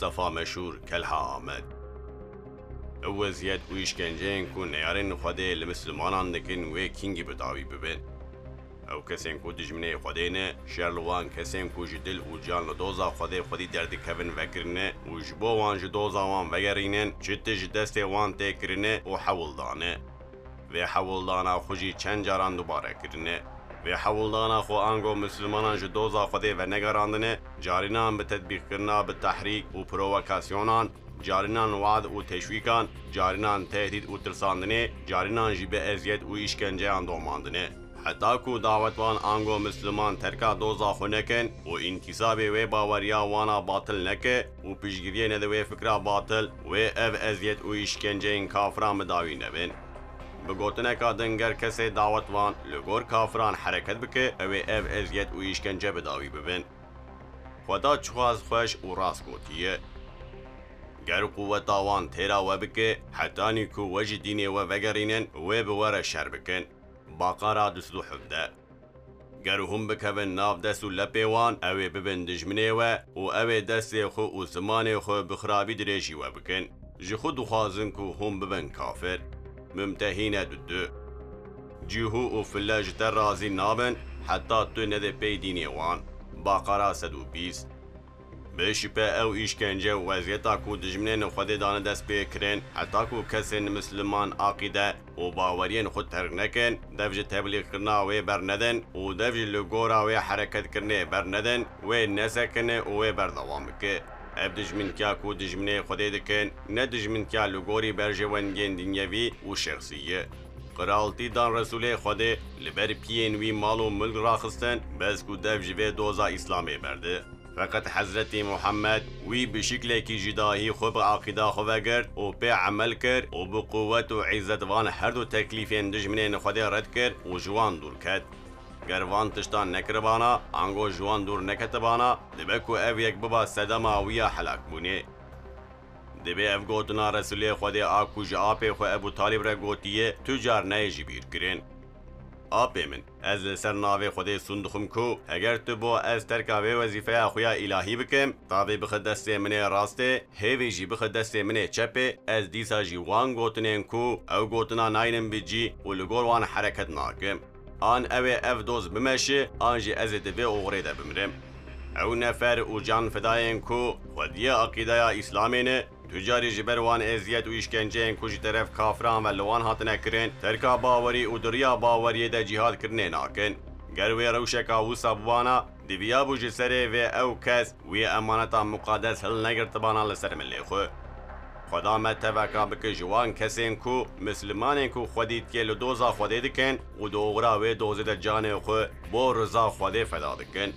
مصطفى مشهور كلها آمد اوزیت و اشکنجهن کو نیارن خوده لمسلمانان دکن و کینگی بداوی ببین او کسین کو دجمنه خوده نه شرلوان کسین کو جدل و جان لدوزا خوده خودی درد کبن وکرنه و جبو وان جدوزا وان وگرینن چتج دست وان تکرنه و حول دانه و حول دانا خوشی چند جاران دوباره کرنه و حول دانا خو آنگو مسلمانان جدوزا خوده و نگراندنه جارینان به تطبیق کرنا به تحریک و پرووکاسیونان جارینان وعد و تشویکان جارینان تهدید و ترساندنه جارینان جیبه ازیت و اشکنجه اندوماندنه حتی کو دعوتوان آنگو مسلمان ترکا دوزا خو نکن و انتصاب و باوریا وانا باطل نکه و پیشگیری ندوی فکرا باطل و اف ازیت و اشکنجه این کافران مداوی نبین بگوتنه که دنگر کسی دعوتوان لگور کافران حرکت بکه او اف ازیت و اشکنجه بداوی ببین خدا چخواز خوش و راست گوتیه گر قوت آوان تیرا و بکه حتی نیکو وجه دینی و وگرینن و بوره شر بکن باقارا دسدو حفده گر هم بکوین ناف دستو لپیوان او ببن دجمنه و او دست خو و زمان خو بخرابی دریشی و بکن جی خود خوازن که هم ببن کافر ممتحین دو جیهو و فلاج تر رازی نابن حتی تو نده پی دینی وان باقارا 120 بشیپه او اشکنجه و وضعیتا کو دجمنین خود دانه دست بکرین حتی کو کسین مسلمان عقیده و باورین خود ترک نکن دفج تبلیغ کرنا و بر ندن و دفج لگورا و حرکت کرنه بر ندن و نسکنه و بر دوام که اب دجمن کیا کو دجمنه خود دکن نه دجمن کیا لگوری برجوانگین دنیوی و شخصیه قرالتی دان رسول خود لبر پین وی مال و ملک راخستن بس کو دفج و دوزا اسلامی برده فقط حضرت محمد وی بشکل کی جداهی خوب عقیده خواه کرد و به عمل کرد و به قوت و عزت وان هر دو تکلیفین دجمنین خود رد کرد و جوان دور کرد گر وان تشتان نکربانا انگو جوان دور نکتبانا دبکو او یک ببا صدما ویا حلاک بونه دبه اف گوتنا رسول خود آکو جاپی خو ابو طالب را گوتیه تجار نیجی بیر کرن آپی من از سر ناوی خودی صندوقم کو اگر تو با از ترکاوی وظیفه خویا الهی بکم تاوی بخد دست منه راسته هیوی جی بخد دست منه چپه از دیسا جی وان گوتنین کو او گوتنا ناینم بجی و لگور وان حرکت ناکم آن اوی اف دوز بمشه آن جی از دوی اغریده بمرم او نفر او جان فداین کو خودی عقیده اسلامینه تجاری جبروان ازیت و اشکنجه کجی طرف کافران و لوان هاتنه کرن ترکا باوری و دریا باوری ده جهاد کرنه ناکن گروی روشکا و سبوانا دیویا بو جسره و او کس وی امانتا مقادس هل نگرتبانا لسر ملی خو خدا متوکا بک جوان کسین کو مسلمانین کو خودید که لدوزا خودی دکن و دوغرا و دوزه ده جان خو بو رضا خودی فدا دکن